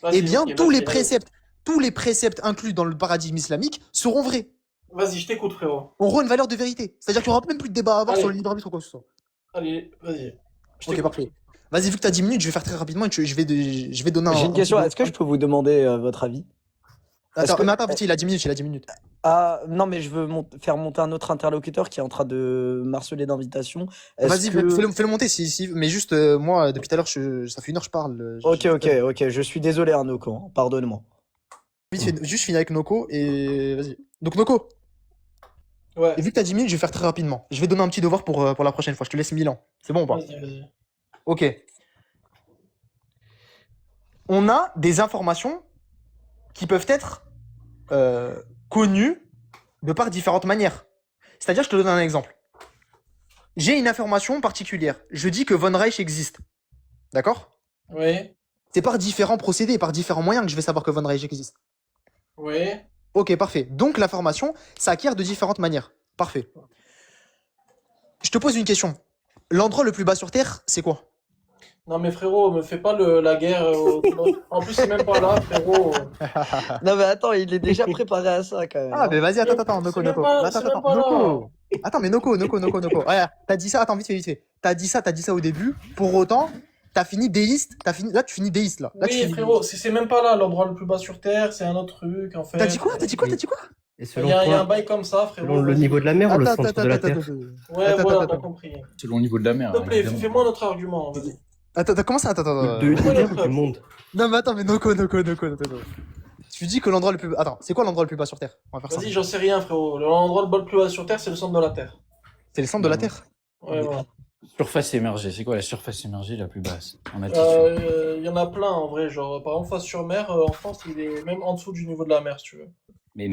Eh Vas-y, bien, ok, vas-y, allez. tous les préceptes inclus dans le paradigme islamique seront vrais. Vas-y, je t'écoute, frérot. Auront une valeur de vérité. C'est-à-dire qu'il n'y aura même plus de débat à avoir sur le Allez, libre arbitre ou quoi que ce soit. allez, vas-y. Je Ok, t'écoute. parfait. Vas-y, vu que tu as 10 minutes, je vais faire très rapidement et je vais donner J'ai une un petit question, peu. est-ce que je peux vous demander votre avis? Est-ce Attends, que... mais attends, vite, il a 10 minutes, il a 10 minutes. Ah, non, mais je veux faire monter un autre interlocuteur qui est en train de marceler d'invitation. Est-ce Vas-y, que... fais-le monter, mais juste, moi, depuis tout à l'heure, ça fait 1 heure que je parle. Ok, je suis désolé, Arnaud, hein, pardonne-moi. Vite, juste finir avec Noko et vas-y. Donc, Noko, Ouais, vu que tu as 10 minutes, je vais faire très rapidement. Je vais donner un petit devoir pour la prochaine fois. Je te laisse 1000 ans. C'est bon ou pas? vas-y, vas-y. Ok. On a des informations qui peuvent être connues de par différentes manières. C'est-à-dire, je te donne un exemple. J'ai une information particulière. Je dis que Von Reich existe. D'accord? Oui, C'est par différents procédés, par différents moyens que je vais savoir que Von Reich existe. oui. Ok, parfait. Donc l'information s'acquiert de différentes manières. Parfait. Je te pose une question. L'endroit le plus bas sur Terre, c'est quoi? Non, mais frérot, me fais pas la guerre. En plus, c'est même pas là, frérot. Non, mais attends, il est déjà préparé à ça, quand même. Ah, mais vas-y, attends, C'est Noko, même Noko. pas, Attends, c'est même attends, pas là. Noko. Attends, mais Noko. Regarde, t'as dit ça, attends, vite fait. T'as dit ça au début. Pour autant, t'as fini déiste. Là, tu finis déiste, là. Là, tu Oui, finis... frérot, c'est même pas là l'endroit le plus bas sur Terre, c'est un autre truc, en fait. T'as dit quoi? Et Il selon y a un toi, bail comme ça, frérot. selon le vas-y. niveau de la mer ou le Attends, centre de la Terre? Ouais, voilà, t'as compris. Selon le niveau de la mer. S'il te plaît, évidemment. fais-moi notre argument, vas-y. Attends, comment ça? Attends. De Ouais, l'univers le ou preuve. du monde? Non, mais attends, mais Noko. Tu dis que l'endroit le plus... Attends, c'est quoi l'endroit le plus bas sur Terre? On va faire ça. Vas-y, j'en sais rien, frérot. L'endroit le plus bas sur Terre, c'est le centre de la Terre. C'est le centre de la Terre. Ouais, voilà. Surface émergée, c'est quoi la surface émergée la plus basse en altitude? Il y en a plein, en vrai. Genre, par exemple, face sur mer, en France, il est même en dessous du niveau de la mer, si tu veux. Mais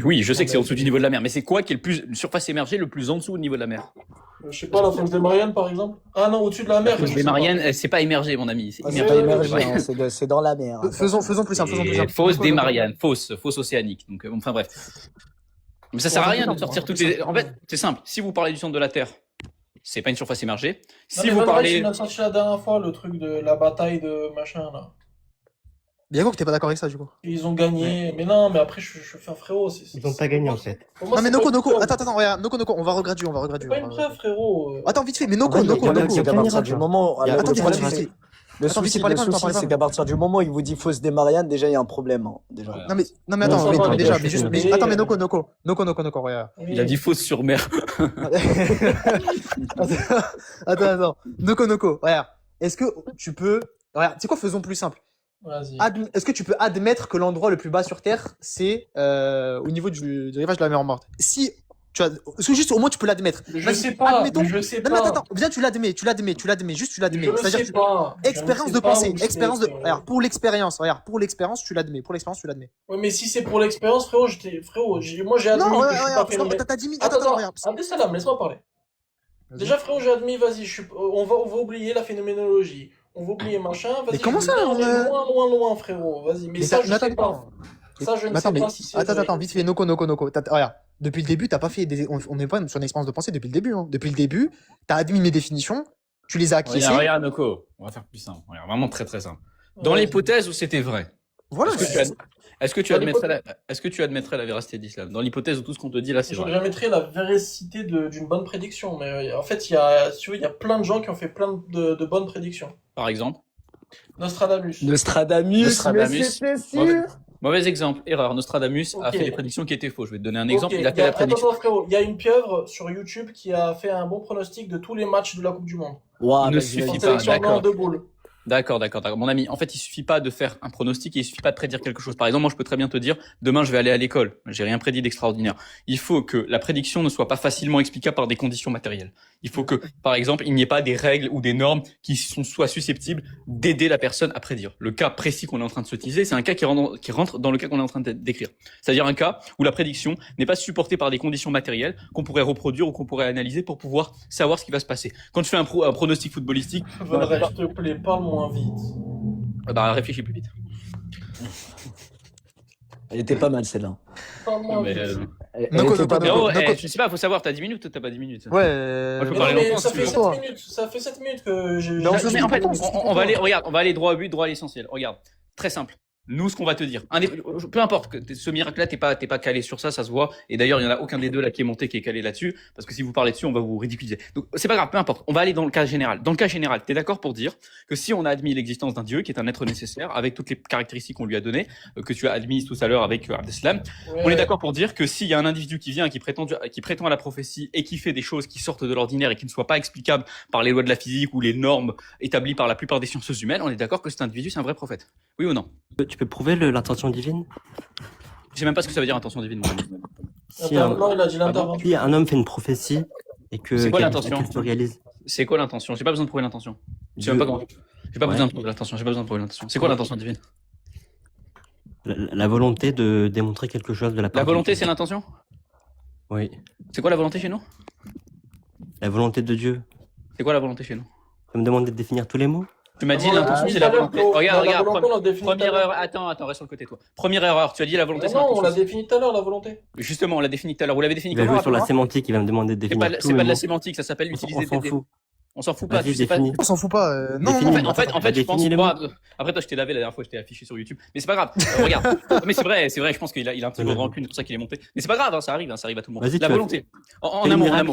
oui, je sais que c'est en dessous du niveau de la mer, mais c'est quoi qui est une surface émergée le plus en dessous du niveau de la mer? Je sais pas, la fosse des Mariannes, par exemple. Ah non, au-dessus de la mer. je Les sais pas. Mariannes, c'est pas émergé, mon ami. C'est Ah, c'est immergé. pas immergé, ouais. hein, c'est dans la mer. Faisons plus simple. Fosse des Noko. Mariannes, fosse océanique. Donc, enfin bref. Mais ça sert à rien de sortir toutes les. En fait, c'est simple. Si vous parlez du centre de la Terre, c'est pas une surface émergée. Non, Si mais vous Van Reich, parlez. il a sorti la dernière fois le truc de la bataille de machin, là. Bien que t'es pas d'accord avec ça, du coup. Ils ont gagné. Mais non, mais après, je fais un frérot. Ils ont pas gagné en fait. Pour moi, Non, mais c'est pas Noko, une preuve. attends, regarde, Noko, on va regraduer. C'est pas une preuve, frérot. Attends, vite fait, mais En Noko, fait, le Noko. problème, c'est qu'à aucun partir miracle, du hein. moment, Il y a- le Attends, problème, vite, c'est vite. le Attends, vite, souci, parlez pas, c'est qu'à partir du moment où il vous dit fausse des Mariannes, déjà il y a un problème, hein, déjà. Voilà. Non, mais Non, attends, ça mais va, déjà, je mais suis juste. désolé. Attends, mais Noko, regarde. Oui. Il a dit fosse sur mer. Attends. Noko, regarde. Est-ce que tu peux. Regarde, c'est quoi, faisons plus simple. Vas-y. Est-ce que tu peux admettre que l'endroit le plus bas sur Terre, c'est au niveau du rivage de la mer Morte? Si tu as. Est-ce que juste au moins tu peux l'admettre? Je Vas-y, sais pas. admettons. Je sais Non, mais pas. attends, viens, tu l'admets, juste tu l'admets. Je le C'est-à-dire sais pas. Je expérience ne de sais pas pensée, où c'est, expérience de. frérot. Regarde, pour l'expérience, tu l'admets. Ouais, mais si c'est pour l'expérience, frérot, moi j'ai admis Non, que je suis pas regarde, phénoménal. t'as 10 minutes. Attends, Attends, regarde. Abdesalam, laisse-moi parler. Vas-y. Déjà, frérot, j'ai admis, vas-y, on va oublier la phénoménologie. On va oublier machin, vas-y. Mais comment je ça, vais on, aller loin, frérot. Vas-y, mais ça, je sais pas. Ça, je ne sais pas si c'est. Attends, vite fait, Noko. Regarde, depuis le début, t'as pas fait on n'est pas sur une expérience de pensée depuis le début, hein. Depuis le début, t'as admis mes définitions, tu les as acquiescées. Regarde, Noko. On va faire plus simple. Regarde, vraiment très très simple. Dans Vas-y. l'hypothèse où c'était vrai, Voilà. est-ce que tu Dans admettrais la véracité de l'islam? Dans l'hypothèse où tout ce qu'on te dit là, c'est Je vrai. mettrai la véracité d'une bonne prédiction, mais en fait, si tu veux, il y a plein de gens qui ont fait plein de bonnes prédictions. Par exemple. Nostradamus. Nostradamus, Nostradamus. mais c'était sûr. Mauvais exemple, erreur. Nostradamus a Ok. fait des prédictions qui étaient fausses. Je vais te donner un exemple. Ok, Il a fait la prédiction. Attends, frérot, il y a une pieuvre sur YouTube qui a fait un bon pronostic de tous les matchs de la Coupe du Monde. Ouah, Ne vas-y, suffit En vas-y. pas, sélectionnant d'accord. deux boules. D'accord. Mon ami, en fait, il suffit pas de faire un pronostic et il suffit pas de prédire quelque chose. Par exemple, moi, je peux très bien te dire, demain, je vais aller à l'école. J'ai rien prédit d'extraordinaire. Il faut que la prédiction ne soit pas facilement explicable par des conditions matérielles. Il faut que, par exemple, il n'y ait pas des règles ou des normes qui soient susceptibles d'aider la personne à prédire. Le cas précis qu'on est en train de s'utiliser, c'est un cas qui rentre dans le cas qu'on est en train de décrire. C'est-à-dire un cas où la prédiction n'est pas supportée par des conditions matérielles qu'on pourrait reproduire ou qu'on pourrait analyser pour pouvoir savoir ce qui va se passer. Quand tu fais un pronostic footballistique, Vaudrait, s'il te plaît, parle moins vite. réfléchis plus vite. Elle était pas mal celle-là. Parle moins Mais, vite. Elle Noko, était pas Noko, mal. oh, Noko. je sais pas, faut savoir, t'as 10 minutes ou t'as pas 10 minutes? Ouais. Moi, je peux Mais parler non, mais longtemps, ça si fait tu 7 veux. minutes. Ça fait 7 minutes que j'ai. Non, Non, c'est mais en fait, pour toi. on va aller droit au but, droit à l'essentiel. Regarde, très simple. Nous, ce qu'on va te dire, peu importe, ce miracle-là, t'es pas calé sur ça, ça se voit. Et d'ailleurs, il y en a aucun des deux là qui est monté, qui est calé là-dessus, parce que si vous parlez dessus, on va vous ridiculiser. Donc, c'est pas grave, peu importe. On va aller dans le cas général. Dans le cas général, t'es d'accord pour dire que si on a admis l'existence d'un Dieu, qui est un être nécessaire, avec toutes les caractéristiques qu'on lui a données, que tu as admises tout à l'heure avec Abdeslam, on est d'accord pour dire que s'il y a un individu qui vient, qui prétend à la prophétie et qui fait des choses qui sortent de l'ordinaire et qui ne soient pas explicables par les lois de la physique ou les normes établies par la plupart des sciences humaines, on est d'accord que cet individu, c'est un vrai prophète. Oui ou non? Tu peux prouver l'intention divine? Je sais même pas ce que ça veut dire intention divine, mon ami. Si Non, il a dit l'intervention. si un homme fait une prophétie et que C'est quoi qu'elle l'intention? se réalise, C'est quoi l'intention? J'ai pas besoin de prouver l'intention. Je sais Dieu- même pas comment. J'ai pas Ouais. besoin de prouver l'intention. J'ai pas besoin de prouver l'intention. C'est quoi l'intention divine? la volonté de démontrer quelque chose de la part La de volonté, Dieu. c'est l'intention? Oui. C'est quoi la volonté chez nous? La volonté de Dieu. C'est quoi la volonté chez nous? Tu peux me demander de définir tous les mots? Tu m'as dit On l'a l'intention, défini c'est tout à la l'heure, volonté. Flo. Regarde, La regarde. volonté, on l'a défini tout à Première l'heure. erreur. Attends, reste sur le côté, toi. Première erreur. Tu as dit la volonté, c'est Non, on l'a l'intention. défini tout à l'heure, la volonté. Justement, on l'a défini tout à l'heure. Vous l'avez défini Il va comment? jouer sur la rappelez-moi sémantique, il va me demander de C'est définir pas, tous c'est les pas de la mots. sémantique, ça s'appelle On utiliser s'en des. fout. On s'en fout pas. Vas-y, Tu sais pas. définis. On s'en fout pas. Non, Définis. non, En fait, Bah, je pense définis les mots. après, toi, je t'ai lavé la dernière fois, je t'ai affiché sur YouTube. Mais c'est pas grave. Regarde. Mais c'est vrai, je pense qu'il a un petit peu de rancune, c'est pour ça qu'il est monté. Mais c'est pas grave, hein, ça arrive à tout le monde. Vas-y, La tu vas- volonté. En Fais le amour, miracle.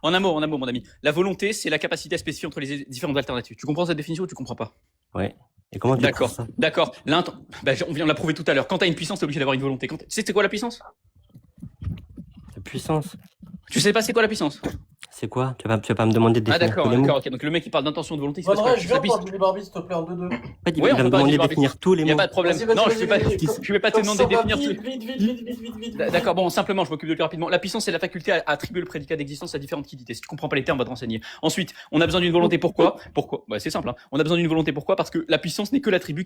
En amour, mon ami. La volonté, c'est la capacité à spécifier entre les différentes alternatives. Tu comprends cette définition ou tu comprends pas? Ouais. Et comment tu D'accord, prouves ça? d'accord. On vient de la prouver tout à l'heure. Quand t'as une puissance, t'es obligé d'avoir une volonté. Tu sais c'est quoi la puissance? La puissance. Tu sais pas c'est quoi la puissance? C'est quoi? Tu vas pas me demander de Ah définir d'accord, tous les mots? d'accord, ok. Donc le mec qui parle d'intention de volonté, c'est Van parce Ray, que je sa viens puissance. par du libre arbitre, s'il te plaît, en 2-2. En fait, il Ouais, va on me peut pas demander dire de définir tous les Y a mots. pas de problème. Vas-y, vas-y, Non, vas-y, je vais pas vas-y. je vais pas te demander de définir Vite, tout. vite, vite, vite, vite, vite, vite. D'accord, bon, simplement, je m'occupe de lui rapidement. La puissance, c'est la faculté à attribuer le prédicat d'existence à différentes quantités. Si tu comprends pas les termes, on va te renseigner. Ensuite, on a besoin d'une volonté. Pourquoi? Bah, c'est simple, hein. On a besoin d'une volonté. Pourquoi? Parce que la puissance n'est que l'attribut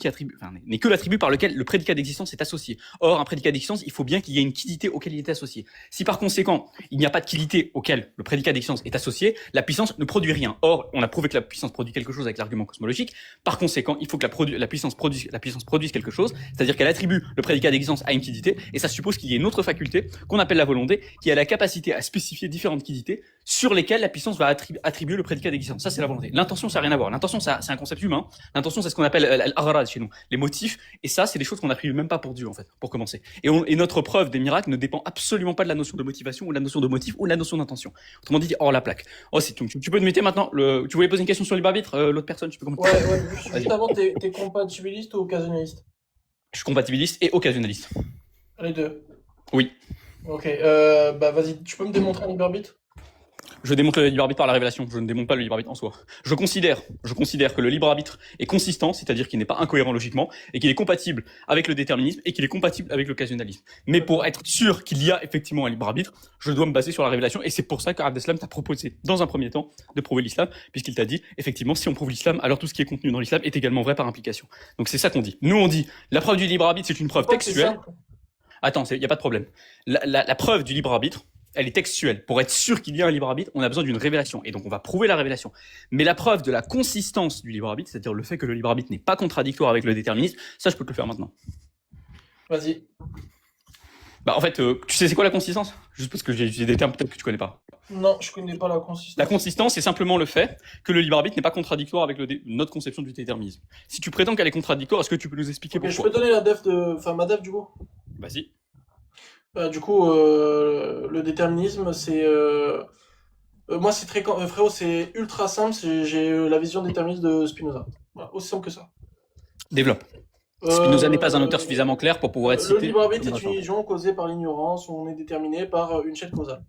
n'est que l'attribut par lequel le prédicat d'existence est associé. Or, un prédicat d'existence, il faut bien qu'il y ait une quidité auquel il est associé. Si par conséquent, il n'y a pas de quidité auquel le prédicat d'existence est associé, la puissance ne produit rien. Or, on a prouvé que la puissance produit quelque chose avec l'argument cosmologique. Par conséquent, il faut que la puissance produise quelque chose, c'est-à-dire qu'elle attribue le prédicat d'existence à une quidité, et ça suppose qu'il y ait une autre faculté qu'on appelle la volonté, qui a la capacité à spécifier différentes quidités sur lesquelles la puissance va attribuer le prédicat d'existence. Ça, c'est la volonté. L'intention, ça n'a rien à voir. L'intention, c'est un concept humain. L'intention, c'est ce qu'on appelle al-aghrad chez nous, les motifs, et ça, c'est des choses qu'on n'attribue même pas pour Dieu, en fait, pour commencer. Et notre preuve des miracles ne dépend absolument pas de la notion de motivation, ou de la notion de motif, ou de la notion d'intention. Autrement dit, hors la plaque. Oh, c'est tout. Tu peux te mettre maintenant. Tu voulais poser une question sur le libre arbitre, l'autre personne, tu peux commenter. Ouais, Vas-y. juste avant, t'es compatibiliste ou occasionnaliste? Je suis compatibiliste et occasionnaliste. Les deux. Oui. Ok, bah vas-y, tu peux me démontrer un libre arbitre? Je démontre le libre arbitre par la révélation. Je ne démontre pas le libre arbitre en soi. Je considère que le libre arbitre est consistant, c'est-à-dire qu'il n'est pas incohérent logiquement, et qu'il est compatible avec le déterminisme, et qu'il est compatible avec l'occasionnalisme. Mais pour être sûr qu'il y a effectivement un libre arbitre, je dois me baser sur la révélation, et c'est pour ça qu'Abdeslam t'a proposé, dans un premier temps, de prouver l'islam, puisqu'il t'a dit, effectivement, si on prouve l'islam, alors tout ce qui est contenu dans l'islam est également vrai par implication. Donc c'est ça qu'on dit. Nous on dit, la preuve du libre arbitre, c'est une preuve Je crois que c'est textuelle. simple. Attends, y a pas de problème. La preuve du libre arbitre, elle est textuelle. Pour être sûr qu'il y a un libre arbitre, on a besoin d'une révélation. Et donc, on va prouver la révélation. Mais la preuve de la consistance du libre arbitre, c'est-à-dire le fait que le libre arbitre n'est pas contradictoire avec le déterminisme, ça, je peux te le faire maintenant. Vas-y. Bah, en fait, tu sais c'est quoi la consistance? Juste parce que j'ai utilisé des termes peut-être que tu connais pas. Non, je connais pas la consistance. La consistance, c'est simplement le fait que le libre arbitre n'est pas contradictoire avec notre conception du déterminisme. Si tu prétends qu'elle est contradictoire, est-ce que tu peux nous expliquer Ok, je pourquoi? peux donner la def ma def du coup. Vas-y. Du coup, le déterminisme, c'est... moi, c'est très... frérot, c'est ultra simple, j'ai la vision déterministe de Spinoza. Voilà, aussi simple que ça. Développe. Spinoza n'est pas un auteur suffisamment clair pour pouvoir être Le cité. libre arbitre est une D'accord. illusion causée par l'ignorance, où on est déterminé par une chaîne causale.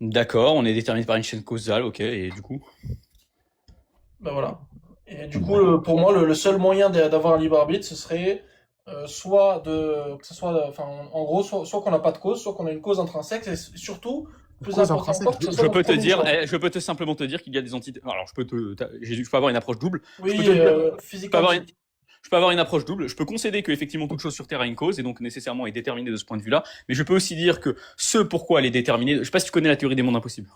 D'accord, on est déterminé par une chaîne causale, ok, et du coup. Ben voilà. Et du coup, pour moi, le seul moyen d'avoir un libre arbitre, ce serait soit que ce soit, enfin, en gros, soit qu'on n'a pas de cause, soit qu'on a une cause intrinsèque, et surtout, plus Cause important intrinsèque. encore, que ce soit Je peux notre te premier dire, choix. je peux simplement te dire qu'il y a des entités. Alors, je peux avoir une approche double. Oui, je peux te dire- Je peux physiquement. avoir une approche double. Je peux concéder que effectivement toute chose sur Terre a une cause et donc nécessairement est déterminée de ce point de vue-là. Mais je peux aussi dire que ce pourquoi elle est déterminée. Je sais pas si tu connais la théorie des mondes impossibles.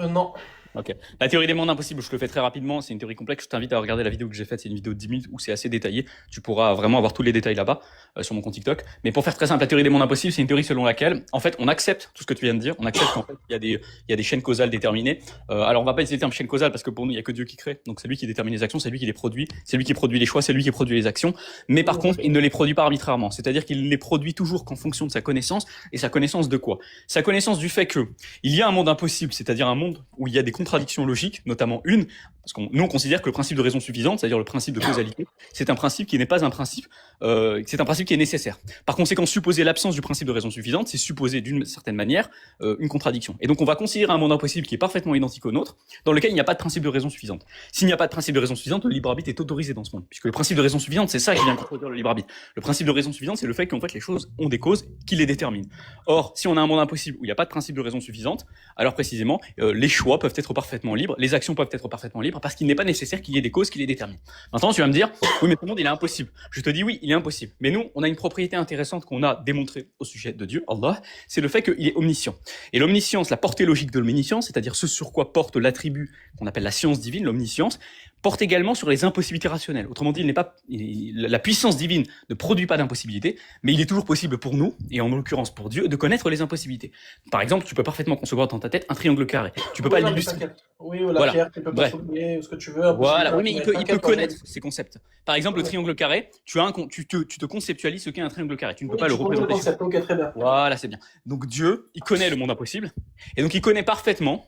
Non. Ok. La théorie des mondes impossibles, je le fais très rapidement. C'est une théorie complexe. Je t'invite à regarder la vidéo que j'ai faite. C'est une vidéo de 10 minutes où c'est assez détaillé. Tu pourras vraiment avoir tous les détails là-bas, sur mon compte TikTok. Mais pour faire très simple, la théorie des mondes impossibles, c'est une théorie selon laquelle, en fait, on accepte tout ce que tu viens de dire. On accepte qu'en fait, il y a des chaînes causales déterminées. Alors, on va pas utiliser le terme chaîne causale parce que pour nous, il y a que Dieu qui crée. Donc, c'est lui qui détermine les actions, c'est lui qui les produit, c'est lui qui produit les choix, c'est lui qui produit les actions. Mais par contre, il ne les produit pas arbitrairement. C'est-à-dire qu'il les produit toujours qu'en fonction de sa connaissance. Et sa connaissance de quoi? Sa connaissance du fait que il y a un monde impossible, c'est-à-dire un monde où il y a des contradictions logiques, notamment une, parce qu'on nous on considère que le principe de raison suffisante, c'est-à-dire le principe de causalité, c'est un principe qui n'est pas un principe, c'est un principe qui est nécessaire. Par conséquent, supposer l'absence du principe de raison suffisante, c'est supposer d'une certaine manière une contradiction. Et donc on va considérer un monde impossible qui est parfaitement identique au nôtre, dans lequel il n'y a pas de principe de raison suffisante. S'il n'y a pas de principe de raison suffisante, le libre arbitre est autorisé dans ce monde, puisque le principe de raison suffisante, c'est ça qui vient contredire le libre arbitre. Le principe de raison suffisante, c'est le fait qu'en fait les choses ont des causes qui les déterminent. Or, si on a un monde impossible où il n'y a pas de principe de raison suffisante, alors précisément, les choix peuvent être parfaitement libres, les actions peuvent être parfaitement libres, parce qu'il n'est pas nécessaire qu'il y ait des causes qui les déterminent. Maintenant, tu vas me dire, oui, mais ce monde, il est impossible. Je te dis, oui, il est impossible. Mais nous, on a une propriété intéressante qu'on a démontrée au sujet de Dieu, Allah, c'est le fait qu'il est omniscient. Et l'omniscience, la portée logique de l'omniscience, c'est-à-dire ce sur quoi porte l'attribut qu'on appelle la science divine, l'omniscience, porte également sur les impossibilités rationnelles. Autrement dit, la puissance divine ne produit pas d'impossibilité, mais il est toujours possible pour nous, et en l'occurrence pour Dieu, de connaître les impossibilités. Par exemple, tu peux parfaitement concevoir dans ta tête un triangle carré. Tu peux pas l'illustrer. Oui, ou la Voilà. pierre, tu peux pas soulever, ce que tu veux. Voilà, oui, mais il peut connaître ces concepts. Par exemple, le triangle carré, tu te conceptualises ce qu'est un triangle carré. Tu ne peux pas le représenter. Concept, ok, très bien. Voilà, c'est bien. Donc Dieu, il connaît le monde impossible, et donc il connaît parfaitement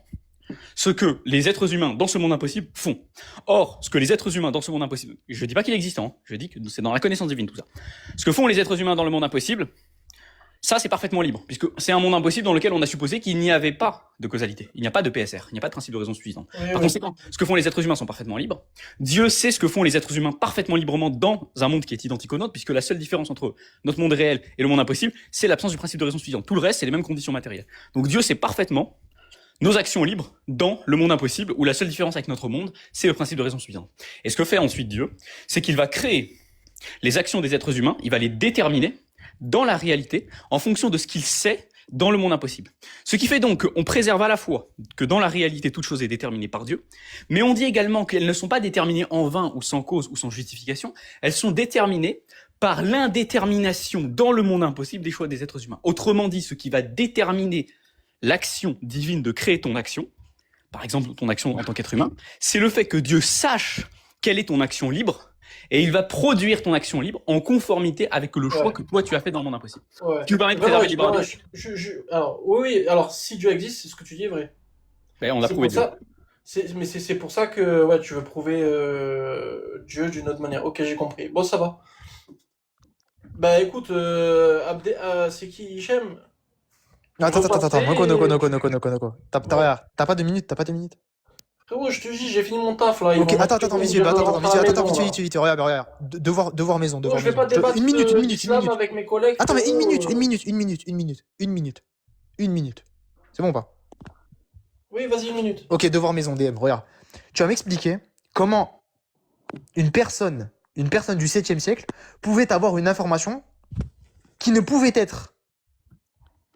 ce que les êtres humains dans ce monde impossible font. Or, ce que les êtres humains dans ce monde impossible, je dis pas qu'il existe, hein, je dis que c'est dans la connaissance divine tout ça. Ce que font les êtres humains dans le monde impossible, ça c'est parfaitement libre, puisque c'est un monde impossible dans lequel on a supposé qu'il n'y avait pas de causalité, il n'y a pas de PSR, il n'y a pas de principe de raison suffisante. Par conséquent, ce que font les êtres humains sont parfaitement libres. Dieu sait ce que font les êtres humains parfaitement librement dans un monde qui est identique au nôtre, puisque la seule différence entre notre monde réel et le monde impossible, c'est l'absence du principe de raison suffisante. Tout le reste, c'est les mêmes conditions matérielles. Donc Dieu sait parfaitement nos actions libres dans le monde impossible, où la seule différence avec notre monde, c'est le principe de raison suffisante. Et ce que fait ensuite Dieu, c'est qu'il va créer les actions des êtres humains, il va les déterminer dans la réalité, en fonction de ce qu'il sait dans le monde impossible. Ce qui fait donc qu'on préserve à la fois que dans la réalité, toute chose est déterminée par Dieu, mais on dit également qu'elles ne sont pas déterminées en vain ou sans cause ou sans justification, elles sont déterminées par l'indétermination dans le monde impossible des choix des êtres humains. Autrement dit, ce qui va déterminer l'action divine de créer ton action, par exemple ton action en tant qu'être humain, c'est le fait que Dieu sache quelle est ton action libre, et il va produire ton action libre en conformité avec le choix que toi tu as fait dans le monde impossible. Ouais. Tu me permets de préserver le libre arbitre. Alors, oui, alors si Dieu existe, c'est ce que tu dis est vrai. Ben, on l'a prouvé Dieu. Mais c'est pour ça que ouais, tu veux prouver Dieu d'une autre manière. Ok, j'ai compris. Bon, ça va. Bah écoute, c'est qui Hichem? Attends, Noko. T'as pas 2 minutes, Frérot, je te dis, j'ai fini mon taf là. Ok, attends, vite, regarde. Devoir maison. Je vais pas débattre Une minute. avec mes collègues. Attends, mais une minute. C'est bon ou pas? Oui, vas-y, 1 minute. Ok, devoir maison, DM, regarde. Tu vas m'expliquer comment une personne du 7e siècle pouvait avoir une information qui ne pouvait être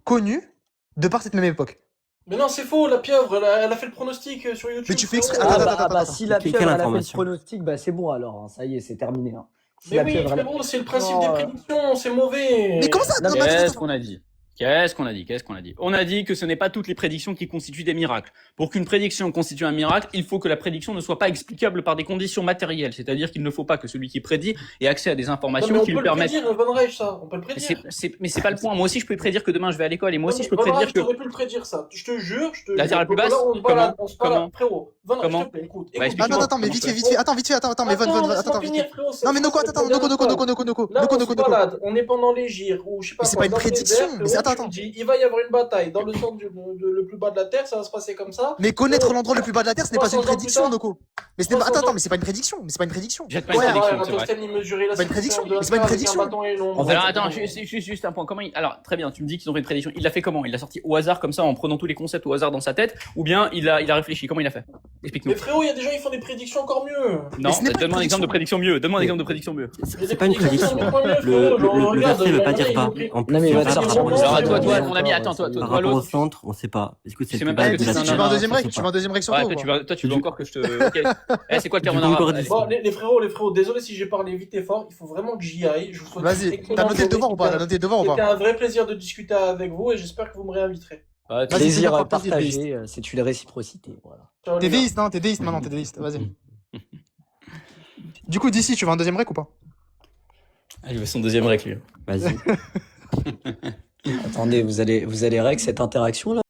connue de par cette même époque. Mais non, c'est faux, la pieuvre, elle a fait le pronostic sur YouTube. Mais tu fais exprès. Attends. Si la Quelle pieuvre elle a fait le information pronostic, bah c'est bon alors, hein, ça y est, c'est terminé. Hein. Si Mais la oui, pieuvre, elle a- frérot, c'est le principe Non, des prédictions, c'est mauvais. Mais comment ça? Non, mais Qu'est-ce qu'on a dit? On a dit que ce n'est pas toutes les prédictions qui constituent des miracles. Pour qu'une prédiction constitue un miracle, il faut que la prédiction ne soit pas explicable par des conditions matérielles. C'est-à-dire qu'il ne faut pas que celui qui prédit ait accès à des informations qui lui permettent... On peut le prédire, Van Reich, ça. On peut le prédire. Mais c'est pas le point. Moi aussi, je peux prédire que demain je vais à l'école et moi aussi, je peux Van prédire Reich, que... t'aurais pu le prédire, ça. Je te jure, La Terre la plus basse? Là, on se balade, Comment frérot. Van Reich, Comment s'il te plaît, écoute. Bah, écoute. explique-moi. Attends, mais vite fait. Attends, mais Laisse-moi attends, finir, frérot, c'est- Non, mais Noko. Là, on se balade, on est pendant les gyres, ou je sais pas Mais c'est quoi, pas une dans le prédiction, désert, mais frérot, attends. tu me dis, il va y avoir une bataille dans le centre le plus bas de la Terre, ça va se passer comme ça. Mais connaître l'endroit le plus bas de la Terre, ce n'est pas 300 une ans plus prédiction, tard. Noko. Mais c'est pas une prédiction. Jette pas une Ouais, prédiction, Ouais, c'est vrai. Ratostan, il mesurait la C'est pas une prédiction, circonférence de la mais c'est pas une Terre avec prédiction. un bâton et l'ombre. En fait, Alors attends, juste un point. Alors très bien, tu me dis qu'ils ont fait une prédiction. Il l'a fait comment? Il l'a sorti au hasard comme ça en prenant tous les concepts au hasard dans sa tête, ou bien il a réfléchi? Comment il a fait? Explique-nous. Mais frérot, il y a des gens qui font des prédictions encore mieux. Non, ce n'est pas une donne-moi un exemple de prédiction. prédiction mieux. C'est pas une prédiction. Le passé veut pas dire pas. En plus, Non, mais il va te Non, sortir. Alors, c'est toi, bon. toi, encore, mon ami, attends, toi, c'est- toi, Par rapport au l'autre. centre, on sait pas. Est-ce que c'est Tu sais le même pas plus ce que bas de c'est la un Tu veux un Non, deuxième non, rec? on sait Tu veux pas. un deuxième rec sur Ouais, toi ou toi, pas tu veux encore que je te. Ok. C'est quoi le Du coup, carbonara? encore Allez. dix. Bon, les frérots, désolé si j'ai parlé vite et fort. Il faut vraiment que j'y aille. Je vous souhaite une Vas-y, excellente t'as noté le journée. devoir ou pas? T'as noté le devoir ou C'était pas? un vrai plaisir de discuter avec vous et j'espère que vous me réinviterez. Ouais, Vas-y, Plaisir fais-moi plaisir, partagé, c'est une réciprocité. Voilà. Ciao, T'es les gars. déiste, hein? T'es déiste maintenant, t'es déiste. Vas-y. Du coup, d'ici, tu veux un deuxième rec ou pas? Ah, il veut son deuxième rec, lui. Vas-y. Attendez, vous allez rec cette interaction là